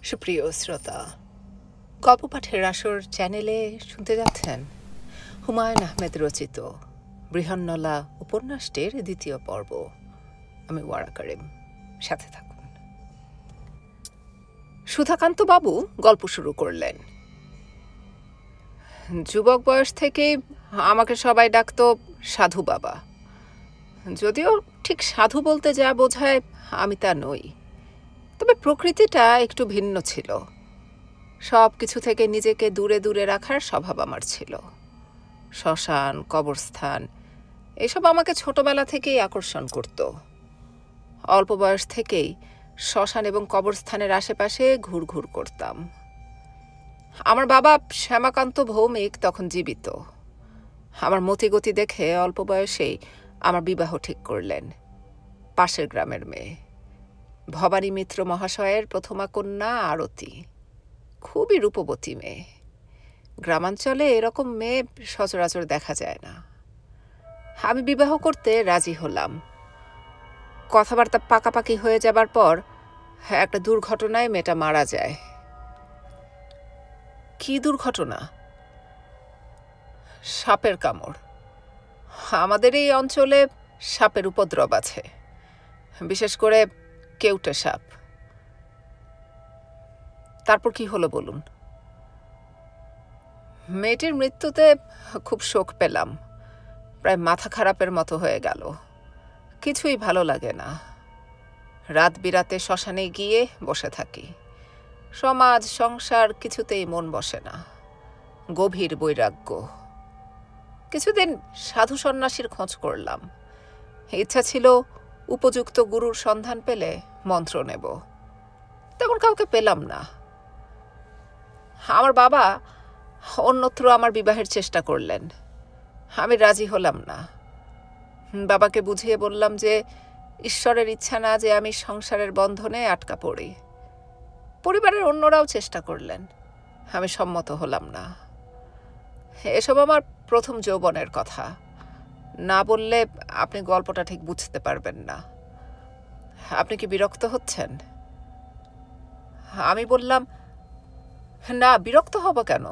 সুপ্রিয় শ্রোতা, গল্প পাঠের আসর চ্যানেলে শুনতে যাচ্ছেন হুমায়ুন আহমেদ রচিত বৃহন্নলা উপন্যাসটির দ্বিতীয় পর্ব। আমি ওয়ারা করিম, সাথে থাকুন। সুধাকান্ত বাবু গল্প শুরু করলেন। যুবক বয়স থেকে আমাকে সবাই ডাকতো সাধু বাবা, যদিও ঠিক সাধু বলতে যা বোঝায় আমি তা নই। তবে প্রকৃতিটা একটু ভিন্ন ছিল। সব কিছু থেকে নিজেকে দূরে দূরে রাখার স্বভাব আমার ছিল। শ্মশান, কবরস্থান এসব আমাকে ছোটবেলা থেকেই আকর্ষণ করত। অল্প বয়স থেকেই শ্মশান এবং কবরস্থানের আশেপাশে ঘুরঘুর করতাম। আমার বাবা শ্যামাকান্ত ভৌমিক তখন জীবিত। আমার মতিগতি দেখে অল্প বয়সেই আমার বিবাহ ঠিক করলেন পাশের গ্রামের মেয়ে, ভবানী মিত্র মহাশয়ের প্রথমা কন্যা আরতি। খুবই রূপবতী মেয়ে। গ্রামাঞ্চলে এরকম মেয়ে সচরাচর দেখা যায় না। আমি বিবাহ করতে রাজি হলাম। কথাবার্তা পাকাপাকি হয়ে যাবার পর একটা দুর্ঘটনায় মেয়েটা মারা যায়। কি দুর্ঘটনা? সাপের কামড়। আমাদের এই অঞ্চলে সাপের উপদ্রব আছে, বিশেষ করে কেউটে সাপ। তারপর কি হলো বলুন। মেয়েটির মৃত্যুতে খুব শোক পেলাম। প্রায় মাথা খারাপের মতো হয়ে গেল। কিছুই ভালো লাগে না। রাত বিরাতে শ্মশানে গিয়ে বসে থাকি। সমাজ সংসার কিছুতেই মন বসে না। গভীর বৈরাগ্য। কিছুদিন সাধু সন্ন্যাসীর খোঁজ করলাম। ইচ্ছা ছিল উপযুক্ত গুরুর সন্ধান পেলে মন্ত্র নেব। তেমন কাউকে পেলাম না। আমার বাবা অন্যত্র আমার বিবাহের চেষ্টা করলেন। আমি রাজি হলাম না। বাবাকে বুঝিয়ে বললাম যে ঈশ্বরের ইচ্ছা না যে আমি সংসারের বন্ধনে আটকা পড়ি। পরিবারের অন্যরাও চেষ্টা করলেন। আমি সম্মত হলাম না। এসব আমার প্রথম যৌবনের কথা। না বললে আপনি গল্পটা ঠিক বুঝতে পারবেন না। আপনি কি বিরক্ত হচ্ছেন? আমি বললাম, না, বিরক্ত হব কেন?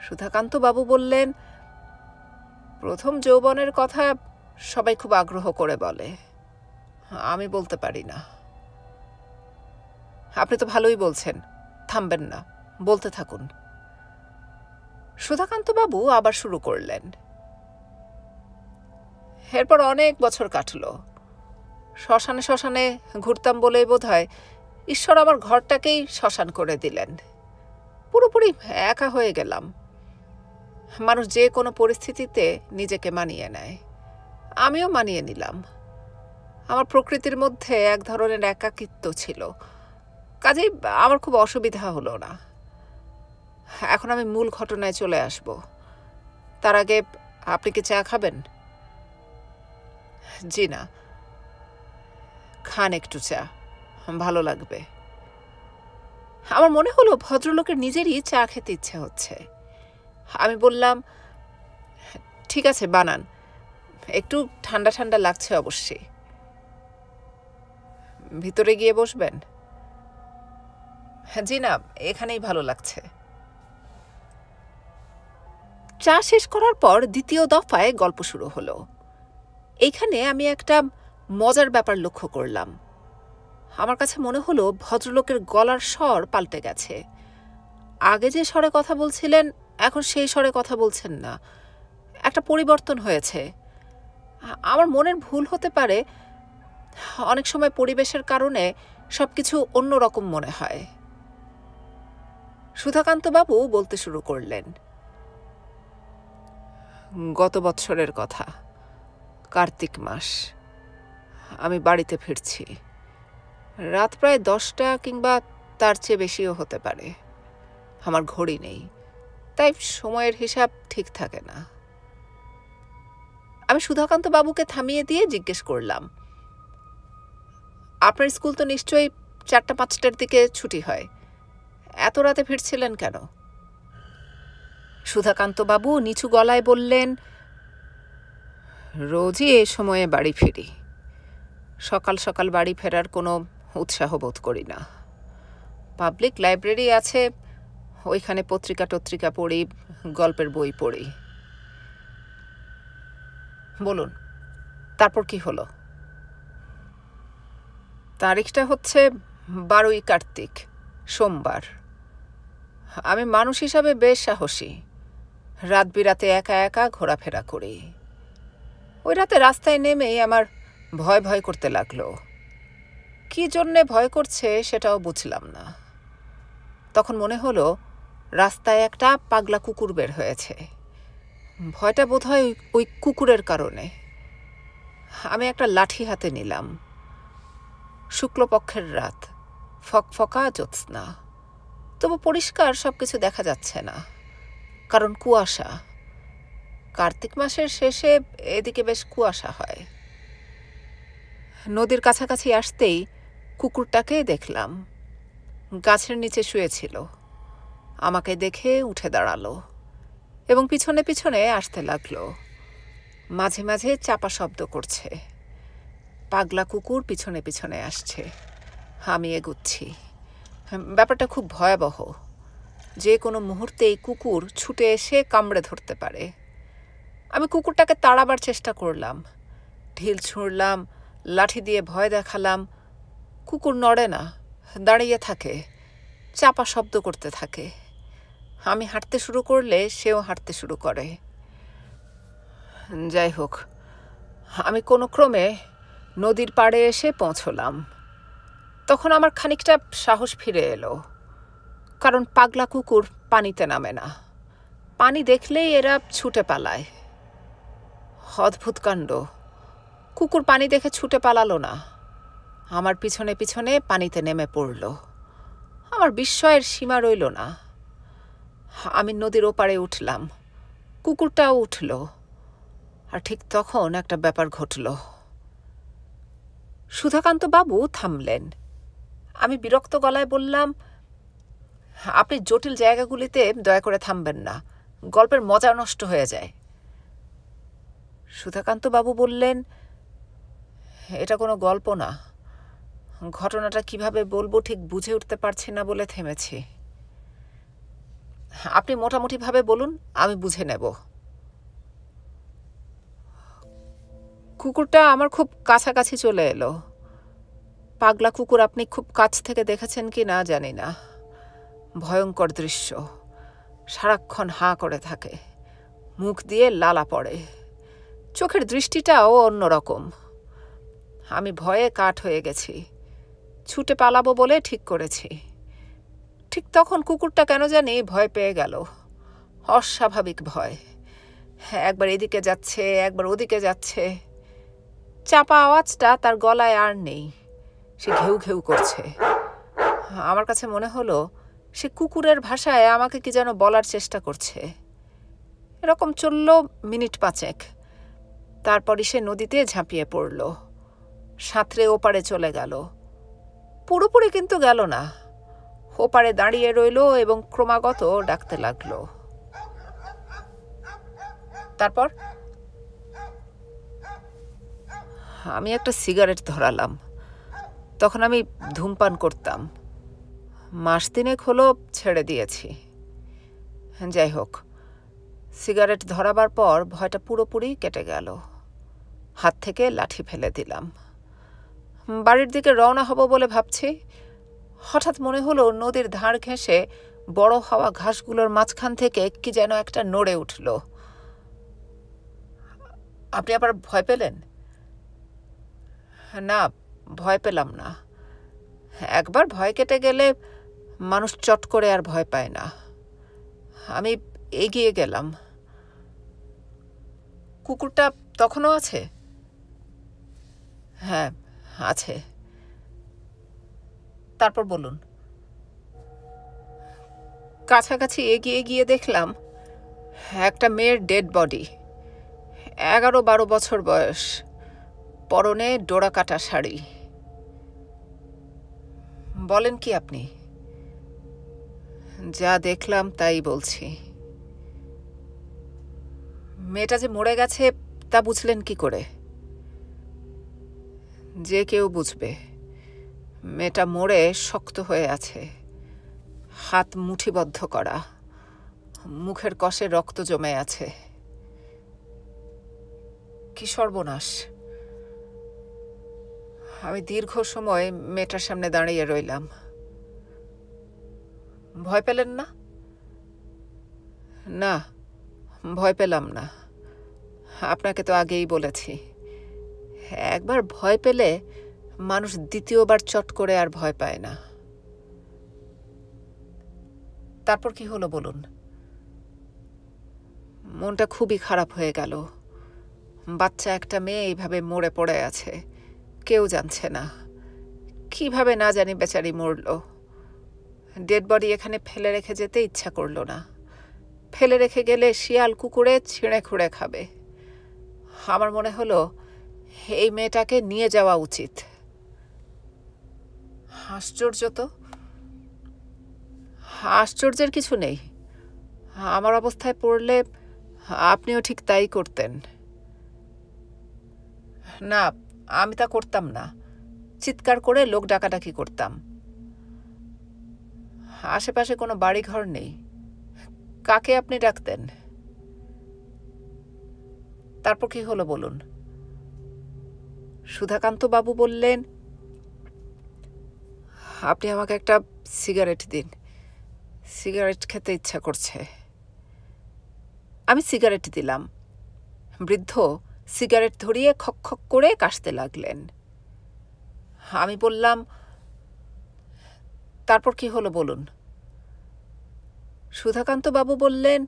সুধাকান্ত বাবু বললেন, প্রথম যৌবনের কথা সবাই খুব আগ্রহ করে বলে, আমি বলতে পারি না। আপনি তো ভালোই বলছেন, থামবেন না, বলতে থাকুন। সুধাকান্ত বাবু আবার শুরু করলেন। এরপর অনেক বছর কাটল। শ্মশানে শ্মশানে ঘুরতাম বলেই বোধহয় ঈশ্বর আমার ঘরটাকেই শ্মশান করে দিলেন। পুরোপুরি একা হয়ে গেলাম। মানুষ যে কোনো পরিস্থিতিতে নিজেকে মানিয়ে নেয়। আমিও মানিয়ে নিলাম। আমার প্রকৃতির মধ্যে এক ধরনের একাকিত্ব ছিল, কাজেই আমার খুব অসুবিধা হলো না। এখন আমি মূল ঘটনায় চলে আসব। তার আগে আপনি কি চা খাবেন? জি না। খান একটু চা, ভালো লাগবে। আমার মনে হলো ভদ্রলোকের নিজেরই চা খেতে ইচ্ছে হচ্ছে। আমি বললাম, ঠিক আছে বানান, একটু ঠান্ডা ঠান্ডা লাগছে অবশ্যই। ভিতরে গিয়ে বসবেন? জি না, এখানেই ভালো লাগছে। চা শেষ করার পর দ্বিতীয় দফায় গল্প শুরু হলো। এইখানে আমি একটা মজার ব্যাপার লক্ষ্য করলাম। আমার কাছে মনে হলো ভদ্রলোকের গলার স্বর পাল্টে গেছে। আগে যে স্বরে কথা বলছিলেন এখন সেই স্বরে কথা বলছেন না। একটা পরিবর্তন হয়েছে। আমার মনের ভুল হতে পারে। অনেক সময় পরিবেশের কারণে সবকিছু অন্যরকম মনে হয়। সুধাকান্ত বাবু বলতে শুরু করলেন। গত বৎসরের কথা, কার্তিক মাস। আমি বাড়িতে ফিরছি। রাত প্রায় 10টা কিংবা তার চেয়ে বেশিও হতে পারে। আমার ঘড়ি নেই, তাই সময়ের হিসাব ঠিক থাকে না। আমি সুধাকান্ত বাবুকে থামিয়ে দিয়ে জিজ্ঞেস করলাম, আপনার স্কুল তো নিশ্চয়ই 4টা-5টার দিকে ছুটি হয়, এত রাতে ফিরছিলেন কেন? সুধাকান্ত বাবু নিচু গলায় বললেন, রোজই এ সময়ে বাড়ি ফিরি। সকাল সকাল বাড়ি ফেরার কোনো উৎসাহ বোধ করি না। পাবলিক লাইব্রেরি আছে, ওইখানে পত্রিকা টত্রিকা পড়ি, গল্পের বই পড়ি। বলুন, তারপর কি হলো? তারিখটা হচ্ছে 12ই কার্তিক, সোমবার। আমি মানুষ হিসাবে বেশ সাহসী, রাত বিরাতে একা একা ঘোরাফেরা করি। ওই রাতে রাস্তায় নেমেই আমার ভয় ভয় করতে লাগলো। কি জন্যে ভয় করছে সেটাও বুঝলাম না। তখন মনে হলো রাস্তায় একটা পাগলা কুকুর বের হয়েছে। ভয়টা বোধহয় ওই কুকুরের কারণে। আমি একটা লাঠি হাতে নিলাম। শুক্লপক্ষের রাত, ফকফকা জ্যোৎস্না, তবু পরিষ্কার সবকিছু দেখা যাচ্ছে না, কারণ কুয়াশা। কার্তিক মাসের শেষে এদিকে বেশ কুয়াশা হয়। নদীর কাছাকাছি আসতেই কুকুরটাকে দেখলাম, গাছের নিচে শুয়েছিল। আমাকে দেখে উঠে দাঁড়ালো এবং পিছনে পিছনে আসতে লাগলো। মাঝে মাঝে চাপা শব্দ করছে। পাগলা কুকুর পিছনে পিছনে আসছে, আমি এগুচ্ছি। ব্যাপারটা খুব ভয়াবহ। যে কোনো মুহূর্তেই কুকুর ছুটে এসে কামড়ে ধরতে পারে। আমি কুকুরটাকে তাড়াবার চেষ্টা করলাম, ঢিল ছুঁড়লাম, লাঠি দিয়ে ভয় দেখালাম। কুকুর নড়ে না, দাঁড়িয়ে থাকে, চাপা শব্দ করতে থাকে। আমি হাঁটতে শুরু করলে সেও হাঁটতে শুরু করে। যাই হোক, আমি কোনো ক্রমে নদীর পাড়ে এসে পৌঁছলাম। তখন আমার খানিকটা সাহস ফিরে এলো, কারণ পাগলা কুকুর পানিতে নামে না। পানি দেখলেই এরা ছুটে পালায়। অদ্ভুত কাণ্ড, কুকুর পানি দেখে ছুটে পালালো না, আমার পিছনে পিছনে পানিতে নেমে পড়ল। আমার বিস্ময়ের সীমা রইল না। আমি নদীর ওপারে উঠলাম, কুকুরটাও উঠল। আর ঠিক তখন একটা ব্যাপার ঘটল। সুধাকান্ত বাবু থামলেন। আমি বিরক্ত গলায় বললাম, আপনি জটিল জায়গাগুলিতে দয়া করে থামবেন না, গল্পের মজা নষ্ট হয়ে যায়। সুধাকান্ত বাবু বললেন, এটা কোনো গল্প না। ঘটনাটা কিভাবে বলবো ঠিক বুঝে উঠতে পারছি না বলে থেমেছি। আপনি মোটামুটিভাবে বলুন, আমি বুঝে নেব। কুকুরটা আমার খুব কাছাকাছি চলে এলো। পাগলা কুকুর আপনি খুব কাছ থেকে দেখেছেন কি না জানি না। ভয়ঙ্কর দৃশ্য, সারাক্ষণ হাঁ করে থাকে, মুখ দিয়ে লালা পড়ে, চোখের দৃষ্টিটাও অন্যরকম। আমি ভয়ে কাঠ হয়ে গেছি, ছুটে পালাবো বলে ঠিক করেছি। ঠিক তখন কুকুরটা কেন জানি ভয় পেয়ে গেল, অস্বাভাবিক ভয়। একবার এদিকে যাচ্ছে, একবার ওদিকে যাচ্ছে। চাপা আওয়াজটা তার গলায় আর নেই, সে ঘেউ ঘেউ করছে। আমার কাছে মনে হলো সে কুকুরের ভাষায় আমাকে কি যেন বলার চেষ্টা করছে। এরকম চলল মিনিট 5। তারপরই সে নদীতে ঝাঁপিয়ে পড়ল, সাঁতরে ওপারে চলে গেল। পুরোপুরি কিন্তু গেল না, ওপারে দাঁড়িয়ে রইল এবং ক্রমাগত ডাকতে লাগলো। তারপর আমি একটা সিগারেট ধরালাম। তখন আমি ধূমপান করতাম, মাস 3 হলো ছেড়ে দিয়েছি। যাই হোক, সিগারেট ধরাবার পর ভয়টা পুরোপুরি কেটে গেল। হাত থেকে লাঠি ফেলে দিলাম। বাড়ির দিকে রওনা হব বলে ভাবছি, হঠাৎ মনে হলো নদীর ধার ঘেঁষে বড় হওয়া ঘাসগুলোর মাঝখান থেকে কি যেন একটা নড়ে উঠল। আপনি আবার ভয় পেলেন? না, ভয় পেলাম না। একবার ভয় কেটে গেলে মানুষ চট করে আর ভয় পায় না। আমি এগিয়ে গেলাম। কুকুরটা তখনও আছে? হ্যাঁ, আছে। তারপর বলুন। কাছাকাছি এগিয়ে গিয়ে দেখলাম একটা মেয়ের ডেড বডি, 11-12 বছর বয়স, পরনে ডোরা কাটা শাড়ি। বলেন কি আপনি? যা দেখলাম তাই বলছি। মেয়েটা যে মরে গেছে তা বুঝলেন কি করে? যে কেউ বুঝবে, মেয়েটা মরে শক্ত হয়ে আছে, হাত মুঠিবদ্ধ করা, মুখের কষে রক্ত জমে আছে। কি সর্বনাশ! আমি দীর্ঘ সময় মেয়েটার সামনে দাঁড়িয়ে রইলাম। ভয় পেলেন না? না, ভয় পেলাম না। আপনাকে তো আগেই বলেছি, একবার ভয় পেলে মানুষ দ্বিতীয়বার চট করে আর ভয় পায় না। তারপর কি হলো বলুন? মনটা খুবই খারাপ হয়ে গেল। বাচ্চা একটা মেয়ে এইভাবে মরে পড়ে আছে, কেউ জানছে না কিভাবে, না জানি বেচারি মরল। ডেড বডি এখানে ফেলে রেখে যেতে ইচ্ছা করলো না। ফেলে রেখে গেলে শিয়াল কুকুরে ছিঁড়ে খুঁড়ে খাবে। আমার মনে হলো এই মেয়েটাকে নিয়ে যাওয়া উচিত। আশ্চর্য তো! আশ্চর্যের কিছু নেই। আমার অবস্থায় পড়লে আপনিও ঠিক তাই করতেন। না, আমি তা করতাম না। চিৎকার করে লোক ডাকাডাকি করতাম। আশেপাশে কোনো বাড়িঘর নেই। কাকে আপনি ডাকতেন? তারপর কি হলো বলুন? সুধাকান্ত বাবু বললেন, আপনি আমাকে একটা সিগারেট দিন, সিগারেট খেতে ইচ্ছা করছে। আমি সিগারেট দিলাম। বৃদ্ধ সিগারেট ধরিয়ে খক খক করে কাশতে লাগলেন। আমি বললাম, তারপর কি হলো বলুন? সুধাকান্ত বাবু বললেন,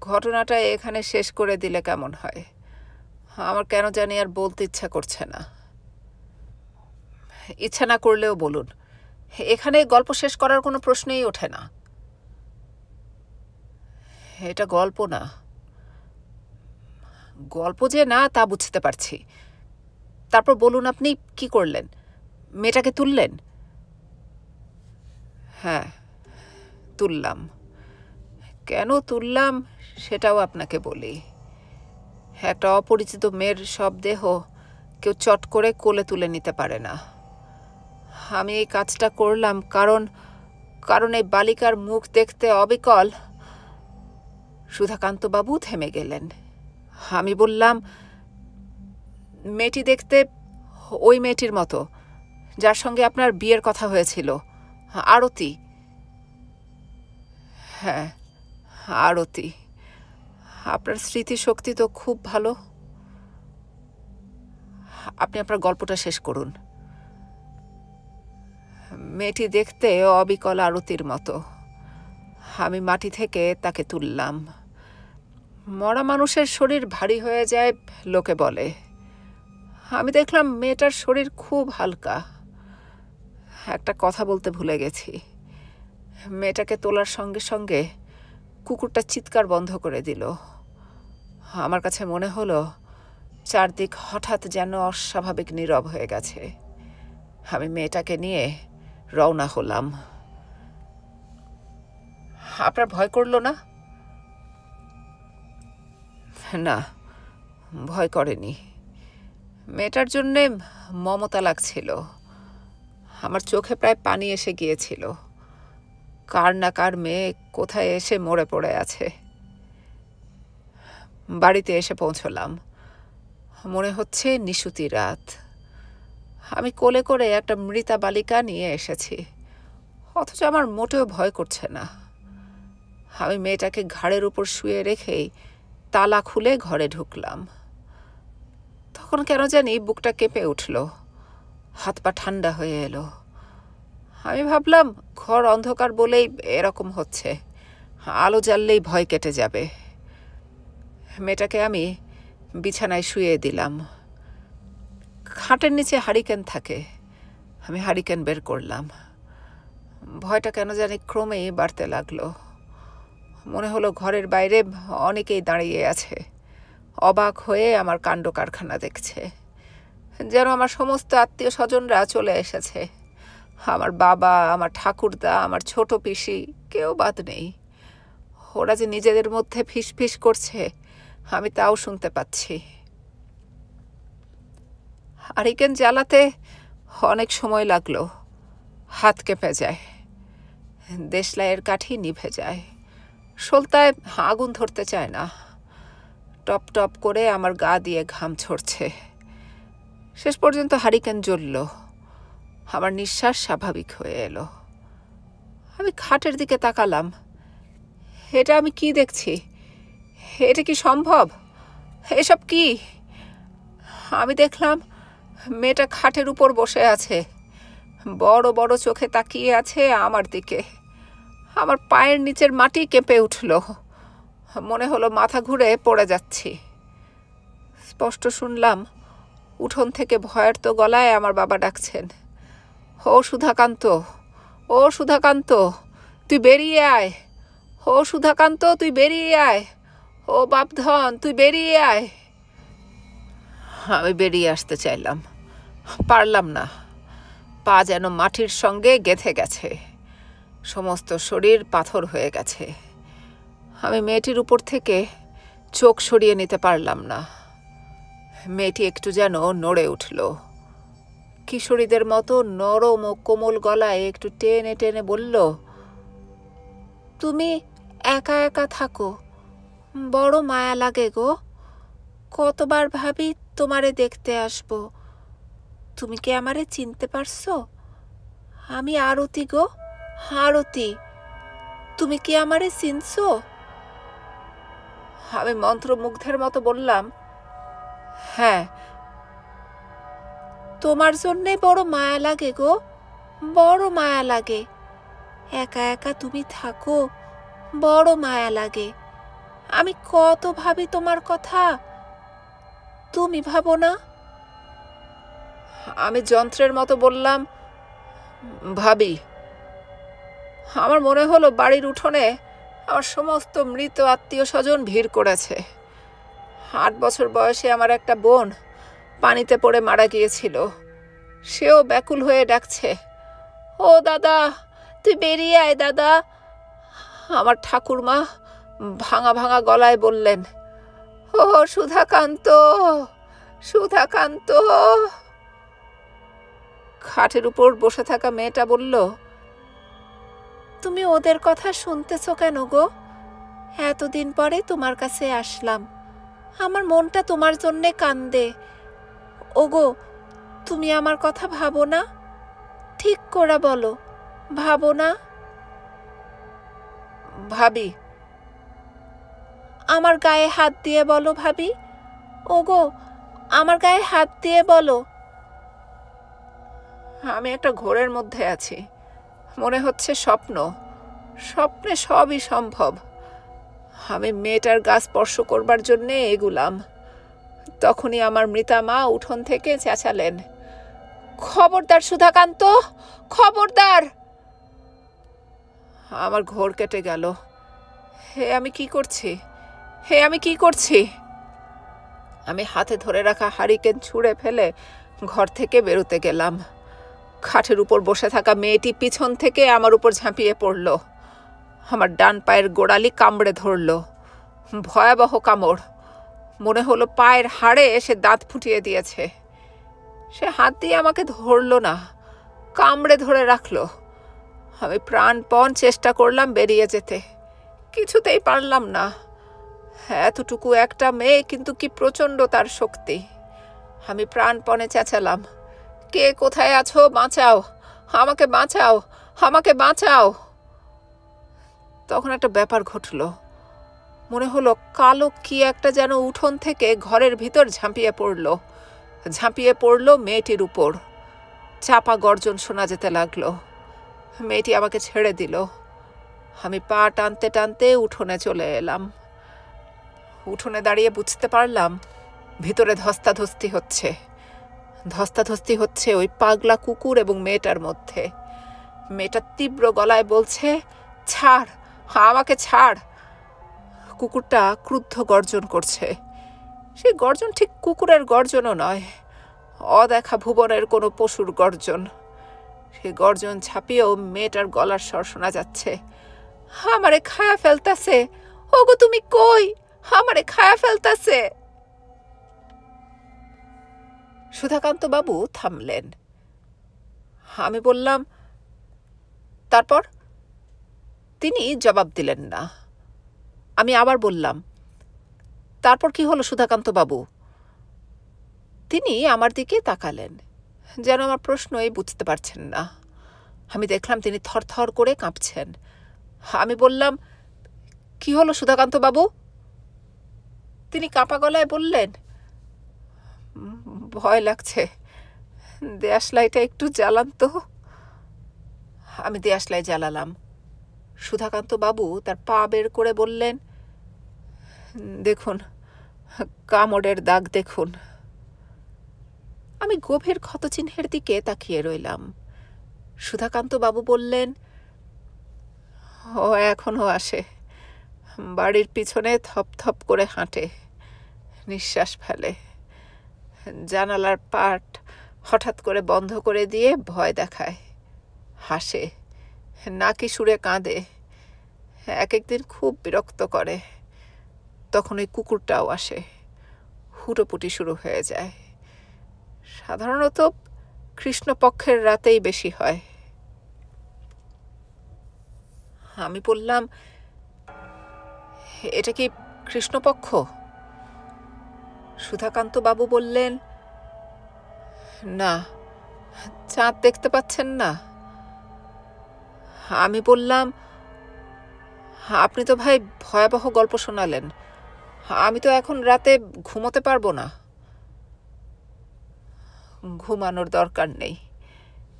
ঘটনাটা এখানে শেষ করে দিলে কেমন হয়? আমার কেন জানি আর বলতে ইচ্ছা করছে না। ইচ্ছা না করলেও বলুন, এখানে গল্প শেষ করার কোনো প্রশ্নই ওঠে না। এটা গল্প না। গল্প যে না তা বুঝতে পারছি। তারপর বলুন, আপনি কি করলেন? মেয়েটাকে তুললেন? হ্যাঁ, তুললাম। কেন তুললাম সেটাও আপনাকে বলি। একটা অপরিচিত মেয়ের সব দেহ কেউ চট করে কোলে তুলে নিতে পারে না। আমি এই কাজটা করলাম কারণ এই বালিকার মুখ দেখতে অবিকল। সুধাকান্তবাবু থেমে গেলেন। আমি বললাম, মেয়েটি দেখতে ওই মেয়েটির মতো যার সঙ্গে আপনার বিয়ের কথা হয়েছিল, আরতি। হ্যাঁ, আরতি। আপনার স্মৃতিশক্তি তো খুব ভালো। আপনি আপনার গল্পটা শেষ করুন। মেয়েটি দেখতে অবিকল আরতির মতো। আমি মাটি থেকে তাকে তুললাম। মরা মানুষের শরীর ভারী হয়ে যায় লোকে বলে। আমি দেখলাম মেয়েটার শরীর খুব হালকা। একটা কথা বলতে ভুলে গেছি। মেয়েটাকে তোলার সঙ্গে সঙ্গে কুকুরটা চিৎকার বন্ধ করে দিল। আমার কাছে মনে হলো চারদিক হঠাৎ যেন অস্বাভাবিক নীরব হয়ে গেছে। আমি মেয়েটাকে নিয়ে রওনা হলাম। আপনার ভয় করলো না? না, ভয় করেনি। মেয়েটার জন্যে মমতা লাগছিল। আমার চোখে প্রায় পানি এসে গিয়েছিল। কার না কার মেয়ে কোথায় এসে মরে পড়ে আছে। বাড়িতে এসে পৌঁছলাম। মনে হচ্ছে নিশুতি রাত। আমি কোলে করে একটা মৃতা বালিকা নিয়ে এসেছি, অথচ আমার মোটেও ভয় করছে না। আমি মেয়েটাকে ঘাড়ের উপর শুয়ে রেখেই তালা খুলে ঘরে ঢুকলাম। তখন কেন জানি বুকটা কেঁপে উঠল, হাত পা ঠান্ডা হয়ে এলো। আমি ভাবলাম ঘর অন্ধকার বলেই এরকম হচ্ছে, আলো জ্বাললেই ভয় কেটে যাবে। মেয়েটাকে আমি বিছানায় শুয়ে দিলাম। খাটের নিচে হারিকেন থাকে। আমি হারিকেন বের করলাম। ভয়টা কেন জানি ক্রমেই বাড়তে লাগলো। মনে হলো ঘরের বাইরে অনেকেই দাঁড়িয়ে আছে, অবাক হয়ে আমার কাণ্ড কারখানা দেখছে। যেন আমার সমস্ত আত্মীয় স্বজনরা চলে এসেছে। আমার বাবা, আমার ঠাকুরদা, আমার ছোট পিসি, কেউ বাদ নেই। ওরা যে নিজেদের মধ্যে ফিসফিস করছে আমি তাও শুনতে পাচ্ছি। হারিকেন জ্বালাতে অনেক সময় লাগলো, হাত কেঁপে যায়। দেশলাইয়ের কাঠি নিভে যায়, সলতায় আগুন ধরতে চায় না। টপ টপ করে আমার গা দিয়ে ঘাম ঝরছে। শেষ পর্যন্ত হারিকেন জ্বলল। আমার নিঃশ্বাস স্বাভাবিক হয়ে এলো। আমি খাটের দিকে তাকালাম। এটা আমি কি দেখছি? এটা কি সম্ভব? এসব কি? আমি দেখলাম মেয়েটা খাটের উপর বসে আছে, বড় বড় চোখে তাকিয়ে আছে আমার দিকে। আমার পায়ের নিচের মাটি কেঁপে উঠল। মনে হলো মাথা ঘুরে পড়ে যাচ্ছি। স্পষ্ট শুনলাম উঠোন থেকে ভয়ার্ত গলায় আমার বাবা ডাকছেন, ও সুধাকান্ত, ও সুধাকান্ত, তুই বেরিয়ে আয়, ও সুধাকান্ত, তুই বেরিয়ে আয়, ও বাপধন, তুই বেরিয়ে আয়। আমি বেরিয়ে আসতে চাইলাম, পারলাম না। পা যেন মাটির সঙ্গে গেঁথে গেছে, সমস্ত শরীর পাথর হয়ে গেছে। আমি মেয়েটির উপর থেকে চোখ সরিয়ে নিতে পারলাম না। মেয়েটি একটু যেন নড়ে উঠল। কিশোরীদের মতো নরম ও কোমল গলায় একটু টেনে টেনে বলল, তুমি একা একা থাকো, বড় মায়া লাগে গো। কতবার ভাবি তোমারে দেখতে আসবো। তুমি কি আমারে চিনতে পারছো? আমি আরতি গো, আরতি। তুমি কি আমারে চিনছো? আমি মন্ত্রমুগ্ধের মতো বললাম, হ্যাঁ। তোমার জন্যে বড় মায়া লাগে গো, বড় মায়া লাগে। একা একা তুমি থাকো, বড় মায়া লাগে। আমি কত ভাবি তোমার কথা, তুমি ভাবো না? আমি যন্ত্রের মতো বললাম, ভাবি। আমার মনে হলো বাড়ির উঠোনে আমার সমস্ত মৃত আত্মীয় স্বজন ভিড় করেছে। 8 বছর বয়সে আমার একটা বোন পানিতে পড়ে মারা গিয়েছিল। সেও ব্যাকুল হয়ে ডাকছে, ও দাদা, তুই বেরিয়ে আয় দাদা। আমার ঠাকুরমা ভাঙা ভাঙা গলায় বললেন, ও সুধাকান্ত, সুধাকান্ত। খাটের উপর বসে থাকা মেয়েটা বলল, তুমি ওদের কথা শুনতেছো কেন গো? এতদিন পরে তোমার কাছে আসলাম, আমার মনটা তোমার জন্যে কান্দে। ওগো, তুমি আমার কথা ভাবো না? ঠিক করে বলো, ভাবো না? ভাবি। আমার গায়ে হাত দিয়ে বলো ভাবি। ওগো, আমার গায়ে হাত দিয়ে বলো। আমি একটা ঘোরের মধ্যে আছি, মনে হচ্ছে স্বপ্ন। স্বপ্নে সবই সম্ভব। আমি মেয়েটার গা স্পর্শ করবার জন্যে এগুলাম। তখনই আমার মৃতা মা উঠোন থেকে চেঁচালেন, খবরদার সুধাকান্ত, খবরদার। আমার ঘোর কেটে গেল। হে আমি কি করছি, হে আমি কি করছি? আমি হাতে ধরে রাখা হারিকেন ছুঁড়ে ফেলে ঘর থেকে বেরোতে গেলাম। খাটের উপর বসে থাকা মেয়েটি পিছন থেকে আমার উপর ঝাঁপিয়ে পড়ল। আমার ডান পায়ের গোড়ালি কামড়ে ধরল, ভয়াবহ কামড়। মনে হলো পায়ের হাড়ে এসে দাঁত ফুটিয়ে দিয়েছে। সে হাত দিয়ে আমাকে ধরল না, কামড়ে ধরে রাখলো। আমি প্রাণপণ চেষ্টা করলাম বেরিয়ে যেতে, কিছুতেই পারলাম না। এতটুকু একটা মেয়ে, কিন্তু কি প্রচণ্ড তার শক্তি। আমি প্রাণপণে চেঁচালাম, কে কোথায় আছো? বাঁচাও, আমাকে বাঁচাও, আমাকে বাঁচাও। তখন একটা ব্যাপার ঘটল। মনে হলো কালো কি একটা যেন উঠোন থেকে ঘরের ভিতর ঝাঁপিয়ে পড়ল মেয়েটির উপর। চাপা গর্জন শোনা যেতে লাগলো। মেয়েটি আমাকে ছেড়ে দিল। আমি পা টানতে টানতে উঠোনে চলে এলাম। উঠোনে দাঁড়িয়ে বুঝতে পারলাম ভিতরে ধস্তাধস্তি হচ্ছে ওই পাগলা কুকুর এবং মেয়েটার মধ্যে। মেয়েটা তীব্র গলায় বলছে, ছাড়, আমাকে ছাড়। কুকুরটা ক্রুদ্ধ গর্জন করছে। সেই গর্জন ঠিক কুকুরের গর্জনও নয়, অদেখা ভুবনের কোনো পশুর গর্জন। সেই গর্জন ছাপিয়েও মেয়েটার গলার স্বর শোনা যাচ্ছে, আমারে খায়া ফেলতাছে, ওগো তুমি কই, আমারে খায়া ফেলতাছে। সুধাকান্ত বাবু থামলেন। আমি বললাম, তারপর? তিনি জবাব দিলেন না। আমি আবার বললাম, তারপর কি হলো সুধাকান্ত বাবু? তিনি আমার দিকে তাকালেন, যেন আমার প্রশ্নই বুঝতে পারছেন না। আমি দেখলাম তিনি থরথর করে কাঁপছেন। আমি বললাম, কি হলো সুধাকান্ত বাবু? তিনি কাঁপা গলায় বললেন, ভয় লাগছে, দেশলাইটা একটু জ্বালান তো। আমি দেশলাই জ্বালালাম। সুধাকান্ত বাবু তার পা বের করে বললেন, দেখুন, কামড়ের দাগ দেখুন। আমি গভীর ক্ষতচিহ্নের দিকে তাকিয়ে রইলাম। সুধাকান্ত বাবু বললেন, ও এখনো আসে, বাড়ির পিছনে থপ থপ করে হাঁটে, নিঃশ্বাস ফেলে, জানালার পাট হঠাৎ করে বন্ধ করে দিয়ে ভয় দেখায়, হাসে, নাকি সুরে কাঁদে, এক একদিন খুব বিরক্ত করে। তখন ওই কুকুরটাও আসে, হুটোপুটি শুরু হয়ে যায়। সাধারণত কৃষ্ণপক্ষের রাতেই বেশি হয়। আমি বললাম, এটা কি কৃষ্ণপক্ষ? সুধাকান্ত বাবু বললেন, না, চাঁদ দেখতে পাচ্ছেন না। আমি বললাম, আপনি তো ভাই ভয়াবহ গল্প শোনালেন, আমি তো এখন রাতে ঘুমোতে পারবো না। ঘুমানোর দরকার নেই,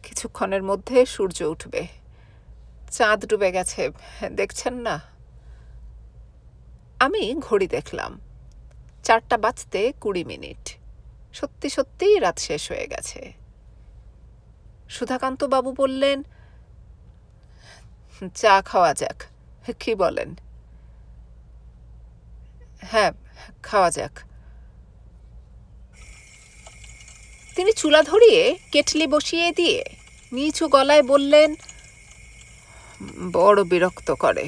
কিছুক্ষণের মধ্যে সূর্য উঠবে, চাঁদ ডুবে গেছে, দেখছেন না? আমি ঘড়ি দেখলাম, 4টা বাজতে 20 মিনিট। সত্যি সত্যিই রাত শেষ হয়ে গেছে। সুধাকান্ত বাবু বললেন, চা খাওয়া যাক, কি বলেন? হ্যাঁ, খাওয়া যাক। তিনি চুলা ধরিয়ে কেটলি বসিয়ে দিয়ে নিচু গলায় বললেন, বড় বিরক্ত করে,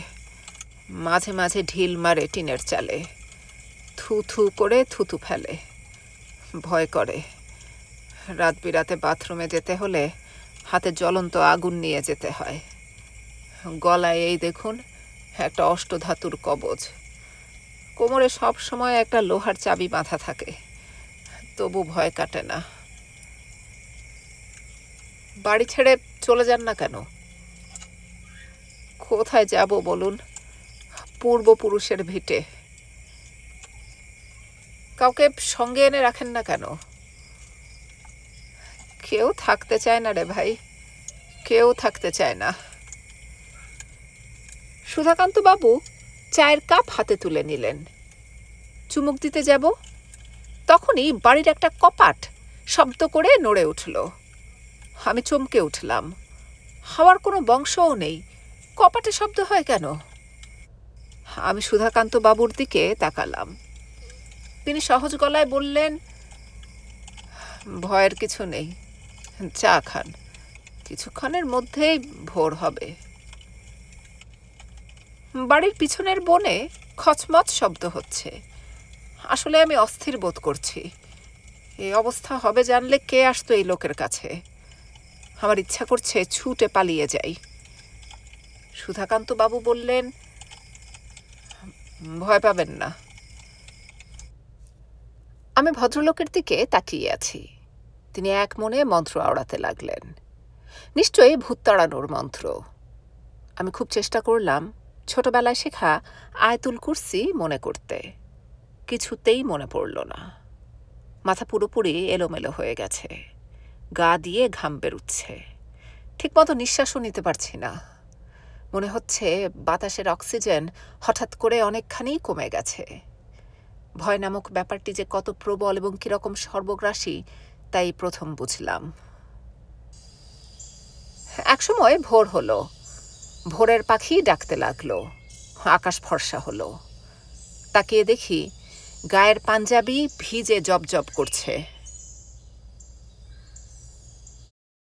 মাঝে মাঝে ঢিল মারে টিনের চালে, থু থু করে থুতু ফেলে, ভয় করে। রাত বিরাতে বাথরুমে যেতে হলে হাতে জ্বলন্ত আগুন নিয়ে যেতে হয়। গলায় এই দেখুন একটা অষ্টধাতুর কবজ, কোমরে সব সময় একটা লোহার চাবি বাঁধা থাকে, তবু ভয় কাটে না। বাড়ি ছেড়ে চলে যান না কেন? কোথায় যাব বলুন? পূর্বপুরুষের ভিটে। কাউকে সঙ্গে এনে রাখেন না কেন? কেউ থাকতে চায় না রে ভাই, কেউ থাকতে চায় না। সুধাকান্ত বাবু চায়ের কাপ হাতে তুলে নিলেন। চুমুক দিতে যাব, তখনই বাড়ির একটা কপাট শব্দ করে নড়ে উঠল। আমি চমকে উঠলাম। হাওয়ার কোনো বংশও নেই, কপাটে শব্দ হয় কেন? আমি সুধাকান্ত বাবুর দিকে তাকালাম। তিনি সহজ গলায় বললেন, ভয়ের কিছু নেই, চা খান, কিছুক্ষণের মধ্যেই ভোর হবে। বাড়ির পিছনের বনে খচমচ শব্দ হচ্ছে। আসলে আমি অস্থির বোধ করছি। এই অবস্থা হবে জানলে কে আসতো এই লোকের কাছে? আমার ইচ্ছা করছে ছুটে পালিয়ে যাই। সুধাকান্ত বাবু বললেন, ভয় পাবেন না। আমি ভদ্রলোকের দিকে তাকিয়ে আছি। তিনি এক মনে মন্ত্র আওড়াতে লাগলেন, নিশ্চয়ই ভূত তাড়ানোর মন্ত্র। আমি খুব চেষ্টা করলাম ছোটবেলায় শেখা আয়াতুল কুরসি মনে করতে, কিছুতেই মনে পড়ল না। মাথা পুরোপুরি এলোমেলো হয়ে গেছে, গা দিয়ে ঘাম বেরুচ্ছে, ঠিকমতো নিঃশ্বাসও নিতে পারছি না। মনে হচ্ছে বাতাসের অক্সিজেন হঠাৎ করে অনেকখানি কমে গেছে। ভয় নামক ব্যাপারটি যে কত প্রবল এবং কিরকম সর্বগ্রাসী তাই প্রথম বুঝলাম। একসময় ভোর হলো, ভোরের পাখি ডাকতে লাগলো, আকাশ ফর্সা হলো। তাকিয়ে দেখি গায়ের পাঞ্জাবি ভিজে জবজব করছে।